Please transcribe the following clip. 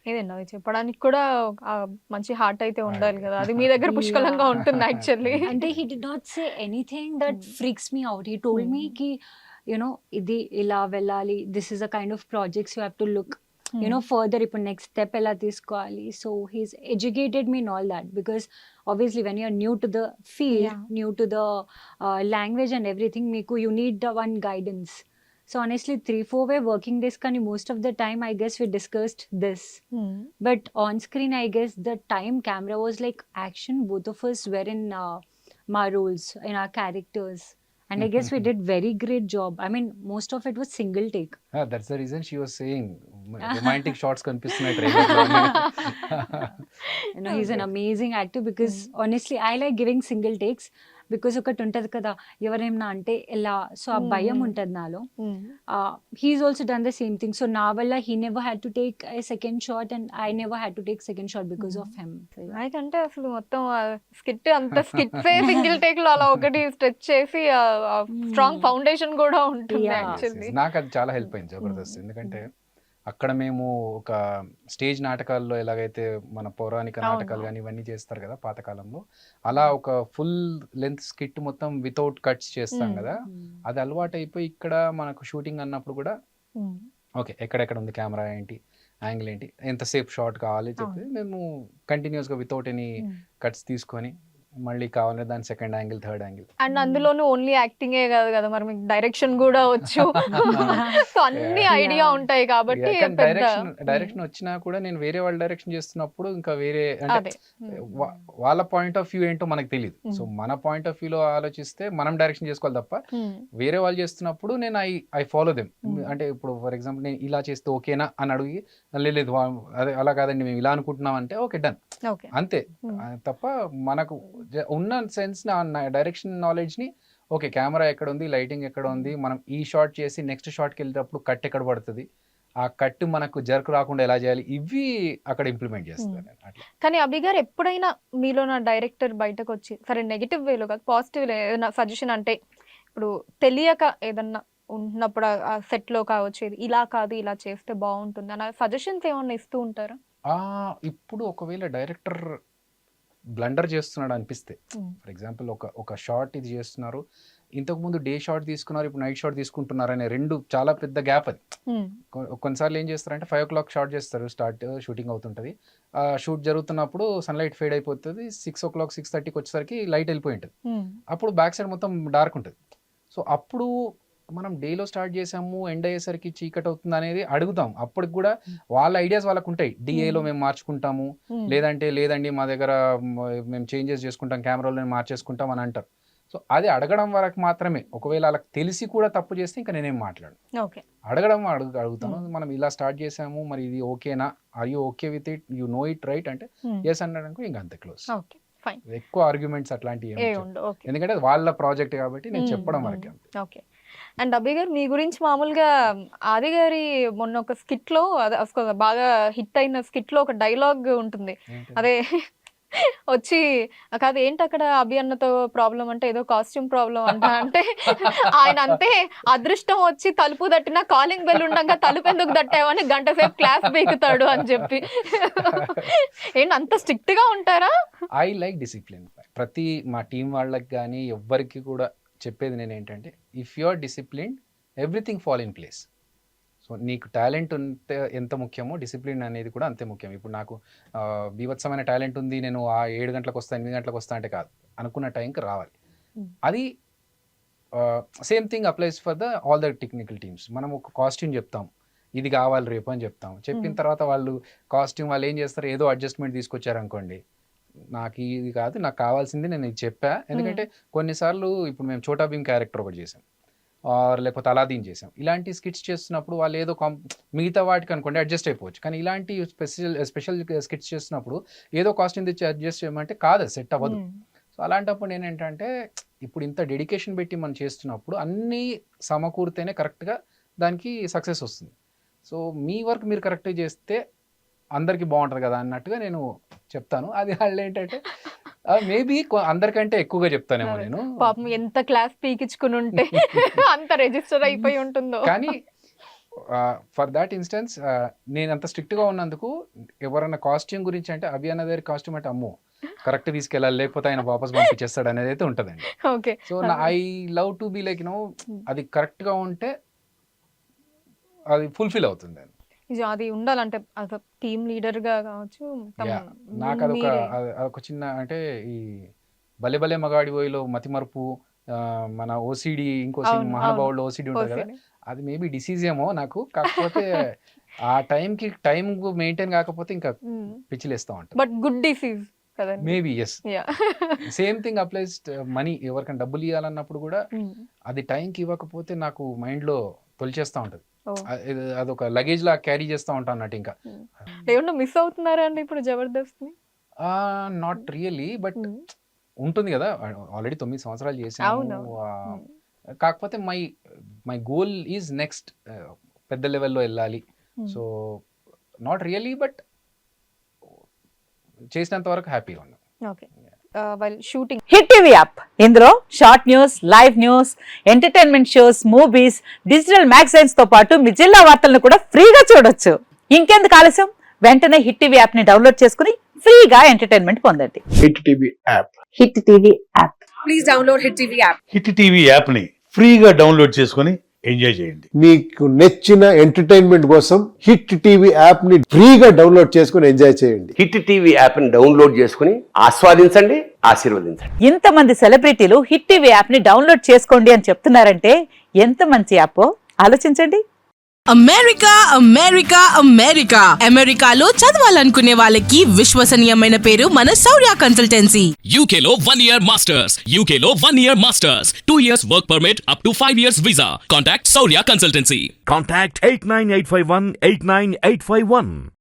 ఏదండి అది చెప్పడానికి కూడా మంచి హార్ట్ అయితే ఉండాలి కదా! అది మీ దగ్గర పుష్కలంగా Yeah. ఉంటుంది యాక్చువల్లీ. అంటే he did not say anything that freaks me out. He told me ki, you know, ఇది ఇలా వెళ్ళాలి, this is a kind of projects you have to look, you know, further ఇప్పుడు next step ఎలా తీసుకోవాలి. So he's educated me in all that, because obviously when you're new to the field, Yeah. new to the language and everything, మీకు you need the one guidance. So honestly 3-4 were working days కానీ most of the time I guess we discussed this. But on screen, I guess the time camera was like action. Both of us were in my roles, in our characters. And I guess we did very great job. I mean, most of it was single take. That's the reason she was saying romantic shorts కనిపిస్తున్నాయి trailer లో. You know, he's an amazing actor, because honestly, I like giving single takes. Because ఒకటి ఉంటుంది కదా, ఎవరేమన్నా అంటే ఎలా, so ఆ భయం ఉంటుంది నాలో. He's also done the same thing. So నా వల్ల he never had to take a second shot and I never had to take second shot because of him. నాకంటే అసలు మొత్తం స్కిట్ అంత స్కిట్సే సింగిల్ టేక్ లో అలా ఒకటి స్ట్రెచ్ చేసి స్ట్రాంగ్ ఫౌండేషన్ కూడా ఉంటుంది యాక్చువల్లీ. నాకు అది చాలా హెల్ప్ అయింది జబర్దస్త్. ఎందుకంటే అక్కడ మేము ఒక స్టేజ్ నాటకాల్లో ఎలాగైతే మన పౌరాణిక నాటకాలు కానీ ఇవన్నీ చేస్తారు కదా పాతకాలంలో, అలా ఒక ఫుల్ లెంత్ స్కిట్ మొత్తం వితౌట్ కట్స్ చేస్తాం కదా, అది అలవాటు అయిపోయి ఇక్కడ మనకు షూటింగ్ అన్నప్పుడు కూడా ఓకే ఎక్కడెక్కడ ఉంది కెమెరా ఏంటి, యాంగిల్ ఏంటి, ఎంతసేపు షార్ట్ కావాలి చెప్పి మేము కంటిన్యూస్గా వితౌట్ ఎనీ కట్స్ తీసుకొని మళ్ళీ కావాలంటే దాని second angle, third angle. And అందులోనూ ఓన్లీ యాక్టింగే కాదు కదా, మరి మీకు డైరెక్షన్ కూడా వచ్చు. సో అన్ని ఐడియా ఉంటాయి కాబట్టి డైరెక్షన్ వచ్చినా కూడా నేను వేరే వాళ్ళ డైరెక్షన్ చేస్తున్నప్పుడు ఇంకా వేరే అంటే వాళ్ళ పాయింట్ ఆఫ్ వ్యూ ఏంటో మనకు తెలియదు. సో మన పాయింట్ ఆఫ్ వ్యూలో ఆలోచిస్తే మనం డైరెక్షన్ చేసుకోవాలి తప్ప, వేరే వాళ్ళు చేస్తున్నప్పుడు నేను ఐ ఫాలో దెమ్. అంటే ఇప్పుడు ఫర్ ఎగ్జాంపుల్ నేను ఇలా చేస్తే ఓకేనా అని అడిగి, లేదు అదే అలా కాదండి మేము ఇలా అనుకుంటున్నాం అంటే ఓకే డన్ అంతే. తప్ప మనకు ఉన్న సెన్స్ డైరెక్షన్ నాలెడ్జ్ ని ఓకే కెమెరా ఎక్కడ ఉంది, లైటింగ్ ఎక్కడ ఉంది, మనం ఈ షాట్ చేసి నెక్స్ట్ షాట్కి వెళ్ళేటప్పుడు కట్ ఎక్కడ పడుతుంది, ఆ కట్ మనకు జర్క్ రాకుండా ఎలా చేయాలి, ఇవి అక్కడ ఇంప్లిమెంట్ చేస్తాను. కానీ అభి గారు ఎప్పుడైనా మీలో నా డైరెక్టర్ బయటకు వచ్చి సరే నెగిటివ్ వేలో కాదు పాజిటివ్ ఏదైనా సజెషన్, అంటే ఇప్పుడు తెలియక ఏదన్నా ఉన్నప్పుడు ఆ సెట్ లో కావచ్చు ఇలా కాదు ఇలా చేస్తే బాగుంటుంది అన్న సజెషన్స్ ఏమన్నా ఇస్తూ ఉంటారా? ఇప్పుడు ఒకవేళ డైరెక్టర్ బ్లండర్ చేస్తున్నాడు అనిపిస్తే, ఫర్ ఎగ్జాంపుల్ ఒక షార్ట్ ఇది చేస్తున్నారు, ఇంతకుముందు డే షాట్ తీసుకున్నారు, ఇప్పుడు నైట్ షాట్ తీసుకుంటున్నారు అనే రెండు చాలా పెద్ద గ్యాప్ అది. కొన్నిసార్లు ఏం చేస్తారంటే 5 o'clock షాట్ చేస్తారు, షూటింగ్ అవుతుంటుంది, షూట్ జరుగుతున్నప్పుడు సన్లైట్ ఫేడ్ అయిపోతుంది, 6 o'clock 6:30కి వచ్చేసరికి లైట్ వెళ్ళిపోయి ఉంటుంది, అప్పుడు బ్యాక్ సైడ్ మొత్తం డార్క్ ఉంటుంది. సో అప్పుడు మనం డేలో స్టార్ట్ చేసాము, ఎండ్ అయ్యేసరికి చీకటి అవుతుంది అనేది అడుగుతాం. అప్పటికి కూడా వాళ్ళ ఐడియాస్ వాళ్ళకు ఉంటాయి, డిఏలో మేము మార్చుకుంటాము, లేదండి మా దగ్గర మేము చేంజెస్ చేసుకుంటాం, కెమెరాలో మేము మార్చేసుకుంటాం అని అంటారు. సో అది అడగడం వరకు మాత్రమే. ఒకవేళ వాళ్ళకి తెలిసి కూడా తప్పు చేస్తే ఇంకా నేనేం మాట్లాడు, అడగడం అడుగుతాను. మనం ఇలా స్టార్ట్ చేసాము, మరి ఇది ఓకేనా, are you okay with it, you know it right అంటే ఎస్ అన్నాడు, ఇంకా అంతే క్లోజ్. ఎక్కువ ఆర్గ్యుమెంట్స్ అట్లాంటివి, ఎందుకంటే వాళ్ళ ప్రాజెక్ట్ కాబట్టి నేను చెప్పడం వరకే. ఓకే. అండ్ అభి గారు మీ గురించి మామూలుగా ఆది గారి మొన్న ఒక స్కిట్ లో బాగా హిట్ అయిన స్కిట్ లో ఒక డైలాగ్ ఉంటుంది, అదే వచ్చి కాదు ఏంటి అక్కడ అభి అన్నతో ప్రాబ్లం అంటే ఏదో కాస్ట్యూమ్ ప్రాబ్లం అంట, అంటే ఆయన అంతే అదృష్టం వచ్చి తలుపు తట్టినా కాలింగ్ బెల్ ఉండగా తలుపు ఎందుకు తట్టావని గంట సేపు క్లాస్ బీకుతాడు అని చెప్పి, ఏంటి అంత స్ట్రిక్ట్ గా ఉంటారా? I like discipline. ప్రతి మా టీం వాళ్ళకి కానీ ఎవ్వరికి కూడా చెప్పేది నేను ఏంటంటే, if you are discipline everything fall in place. So నీకు టాలెంట్ ఉంటే ఎంత ముఖ్యమో డిసిప్లిన్ అనేది కూడా అంతే ముఖ్యం. ఇప్పుడు నాకు బీభత్సమైన టాలెంట్ ఉంది, నేను ఆ 7 గంటలకు వస్తా 8 గంటలకు వస్తా అంటే కాదు, అనుకున్న టైంకి రావాలి. అది same thing applies for all the technical teams. మనం ఒక కాస్ట్యూమ్ చెప్తాం, ఇది కావాలి రేపు అని చెప్తాం, చెప్పిన తర్వాత వాళ్ళు కాస్ట్యూమ్ వాళ్ళు ఏం చేస్తారు, ఏదో అడ్జస్ట్మెంట్ తీసుకొచ్చారు అనుకోండి, నాకు ఇది కాదు, నాకు కావాల్సింది నేను ఇది చెప్పా. ఎందుకంటే కొన్నిసార్లు ఇప్పుడు మేము చోటా భీమ్ క్యారెక్టర్ ఒకటి చేసాం, లేకపోతే అలాదీన్ చేసాం, ఇలాంటి స్కిట్స్ చేస్తున్నప్పుడు వాళ్ళు ఏదో మిగతా వాటికి అనుకోండి అడ్జస్ట్ అయిపోవచ్చు, కానీ ఇలాంటి స్పెషల్ స్కిట్స్ చేస్తున్నప్పుడు ఏదో కాస్ట్యూమ్ తెచ్చి అడ్జస్ట్ చేయమంటే కాదు, సెట్ అవ్వదు. సో అలాంటప్పుడు నేనేంటంటే, ఇప్పుడు ఇంత డెడికేషన్ పెట్టి మనం చేస్తున్నప్పుడు అన్నీ సమకూరితేనే కరెక్ట్గా దానికి సక్సెస్ వస్తుంది. సో మీ వర్క్ మీరు కరెక్ట్గా చేస్తే అందరికి బాగుంటుంది కదా అన్నట్టుగా నేను చెప్తాను. అది వాళ్ళు ఏంటంటే మేబీ అందరికంటే ఎక్కువగా చెప్తానేమో నేను, పాపం ఎంత క్లాస్ పీకించుకుని ఉంటే అంత రిజిస్టర్ అయిపోయి ఉంటుందో. కానీ ఫర్ దాట్ ఇన్స్టెన్స్ నేను అంత స్ట్రిక్ట్గా ఉన్నందుకు ఎవరైనా కాస్ట్యూమ్ గురించి అంటే అభి అన్న దగ్గర కాస్ట్యూమ్ అంటే అమ్మో కరెక్ట్ తీసుకెళ్ళాలి లేకపోతే ఆయన వాపస్ పంపించేస్తాడు అనేది అయితే ఉంటుందండి. Okay. So I love to be like అది కరెక్ట్గా ఉంటే అది ఫుల్ఫిల్ అవుతుంది అని. అది ఉండాలంటే టీమ్ లీడర్ గా కావచ్చు. నాకు అదొక చిన్న అంటే ఈ భలే భలే మగాడి పోయిలో మతిమరుపు, మన ఓసిడి ఇంకో మహానుభావుడు ఓసిడి ఉంటుంది కదా, అది మేబీ డిసీజ్ ఏమో నాకు. కాకపోతే ఆ టైంకి టైం మెయింటైన్ కాకపోతే ఇంకా పిచ్చిలేస్తా ఉంటాను. బట్ గుడ్ డిసీజ్ కదండి. Maybe yes. Same thing applies money. ఎవరికైనా డబ్బులు ఇవ్వాలన్నప్పుడు కూడా అది టైంకి ఇవ్వకపోతే నాకు మైండ్ లో తొలిచేస్తా ఉంటది. అదొక లగేజ్ లా క్యారీ చేస్తా ఉంటాను అన్నట్టు. ఇంకా ఏమన్నా మిస్ అవుతున్నారా అండి ఇప్పుడు జబర్దస్త్ ని? నాట్ రియల్లీ, బట్ ఉంటుంది కదా, ఆల్రెడీ 9 సంవత్సరాలు చేశాను. కాకపోతే మై గోల్ ఈజ్ నెక్స్ట్ పెద్ద లెవెల్లో వెళ్ళాలి. సో నాట్ రియల్లీ, బట్ చేసినంత వరకు హ్యాపీగా ఉన్నాను. Okay. While shooting hit TV app, ఇందులో short news, live news, entertainment shows, movies, digital magazines తో పాటు మీ జిల్లా వార్తలను కూడా ఫ్రీగా చూడొచ్చు. ఇంకెందుకు ఆలస్యం, వెంటనే హిట్ టీవీ యాప్ ని డౌన్లోడ్ చేసుకుని ఫ్రీగా ఎంటర్టైన్మెంట్ పొందండి. Hit TV app. Hit TV app. Please download hit TV app. Hit TV app ని ఫ్రీగా డౌన్లోడ్ చేసుకొని ఎంజాయ్ చేయండి. మీకు నచ్చిన ఎంటర్టైన్మెంట్ కోసం హిట్ టీవీ యాప్ ని ఫ్రీగా డౌన్లోడ్ చేసుకొని ఎంజాయ్ చేయండి. హిట్ టీవీ యాప్ ని డౌన్లోడ్ చేసుకుని ఆస్వాదించండి, ఆశీర్వదించండి. ఇంతమంది సెలబ్రిటీలు హిట్ టీవీ యాప్ ని డౌన్లోడ్ చేసుకోండి అని చెప్తున్నారంటే ఎంత మంచి యాప్ ఆలోచించండి. అమెరికా అమెరికా అమెరికా అమెరికాలో చదవాలనుకునే వాళ్ళకి విశ్వసనీయమైన పేరు మన శౌర్య కన్సల్టెన్సీ. UK లో 1 year masters. UK లో 1 year masters. 2 years work permit up to 5 years visa. Contact Saurya Consultancy. Contact 89851 89851.